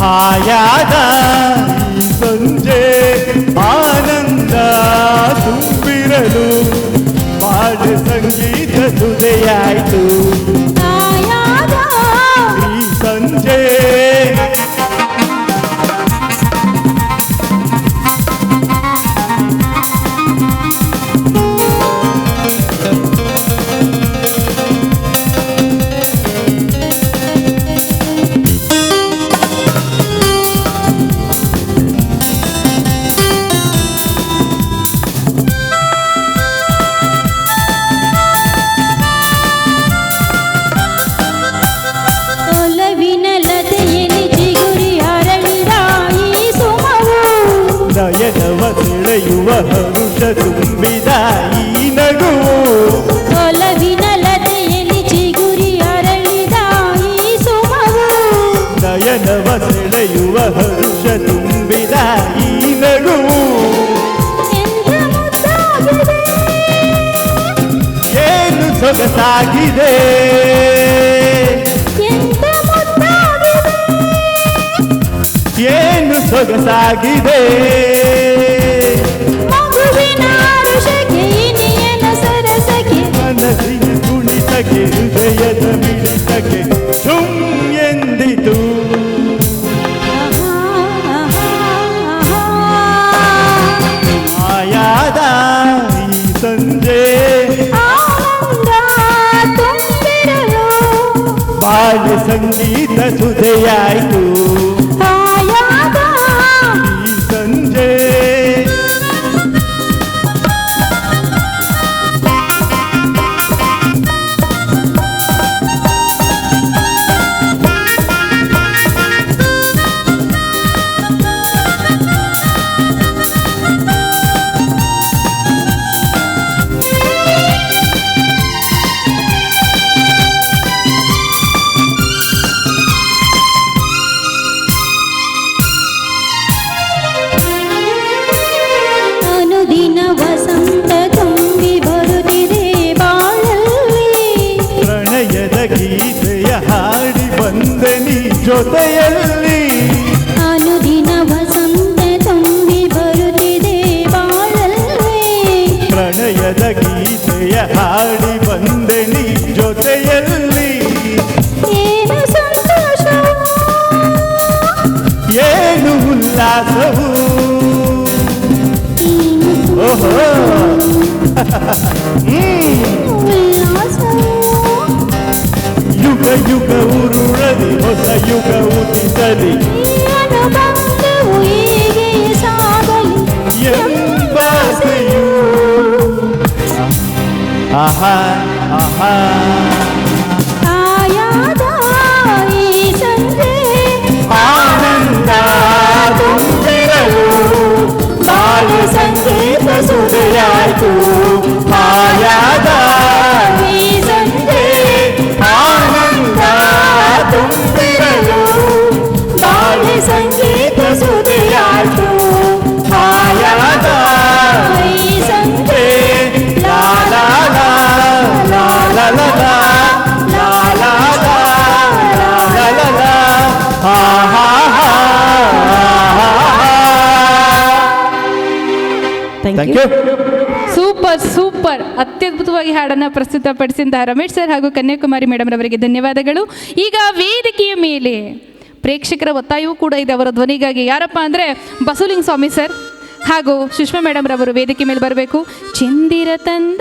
ಆಯಾದ ಈ ಸಂಜೆ ಆನಂದ ತುಂಬಿರಲು ಬಾಳ ಸಂಗೀತ ಸುದೆಯಾಯಿತು. ಆಯಾದ ಈ ಸಂಜೆ ನಯನವ ಸೆಳೆಯುವ ಹರುಷ ತುಂಬಿದ ಈ ನಗುವು. ಒಲವಿನ ಲತೆಯಲ್ಲಿ ಚಿಗುರಿ ಅರಳಿದ ಈ ಸುಮವು. ನಯನವ ಸೆಳೆಯುವ ಹರುಷ ತುಂಬಿದ ಈ ನಗುವು. ಏನು ಸೊಗಸಾಗಿದೆ, ಏನು ಸೊಗಸಾಗಿದೆ. ಮನಸ್ಸಿನ ಕುಣಿತಕ್ಕೆ ಹೃದಯದ ಮಿಡಿತಕ್ಕೆ ಝುಮ್ ಎಂದಿತು. ಆಯಾದ ಈ ಸಂಜೆ ಬಾಳ ಸಂಗೀತ ಸುದೆಯಾಯಿತು. ಈ ಸಂಜೆ ಗೀತೆಯ ಹಾಡಿ ಬಂದೆ ನೀ ಜೊತೆಯಲ್ಲಿ. ಅನುದಿನ ವಸಂತ ತುಂಬಿ ಬರುತ್ತಿದೆ ಬಾಳಲ್ಲಿ. ಪ್ರಣಯದ ಗೀತೆಯ ಹಾಡಿ ಬಂದೆ ನೀ ಜೊತೆಯಲ್ಲಿ. ಏನು ಸಂತೋಷವು, ಏನು ಉಲ್ಲಾಸವು. ಓಹೋ ಯುಗ ಯುಗ ಉರುಳಲಿ ಹೊಸ ಯುಗ ಉದಿಸಲಿ. ಎಂಬಾಸೆಯು ಆಹಾ ಆಹಾ. ಆಯಾದ ಈ ಸಂಜೆ ಆನಂದ ತುಂಬಿರಲು ಬಾಳ ಸಂಗೀತ ಸುದೆಯಾಯಿತು. ಆಯಾದ ಈ ಸಂಜೆ ಆನಂದ ತುಂಬಿರಲು ಬಾಳ ಸಂಗೀತ ಸುದೆಯಾಯಿತು. ಆಯಾದ ಈ ಸಂಜೆ ಲಾ ಲಾ ಲಾ ಲಾ ಲಾ ಲಾ ಲಾ ಲಾ ಲಾ ಲಾ ಲಾ ಲಾ. ಆಹಾ ಥ್ಯಾಂಕ್ ಯು. ಸೂಪರ್ ಸೂಪರ್, ಅತ್ಯದ್ಭುತವಾಗಿ ಹಾಡನ್ನು ಪ್ರಸ್ತುತಪಡಿಸಿದ ರಮೇಶ್ ಸರ್ ಹಾಗೂ ಕನ್ಯಾಕುಮಾರಿ ಮೇಡಮ್ ರವರಿಗೆ ಧನ್ಯವಾದಗಳು. ಈಗ ವೇದಿಕೆಯ ಮೇಲೆ ಪ್ರೇಕ್ಷಕರ ಒತ್ತಾಯವೂ ಕೂಡ ಇದೆ ಅವರ ಧ್ವನಿಗಾಗಿ. ಯಾರಪ್ಪ ಅಂದರೆ ಬಸವಲಿಂಗ ಸ್ವಾಮಿ ಸರ್ ಹಾಗೂ ಸುಷ್ಮಾ ಮೇಡಮ್ ರವರು ವೇದಿಕೆ ಮೇಲೆ ಬರಬೇಕು. ಚಂದಿರ ತಂದ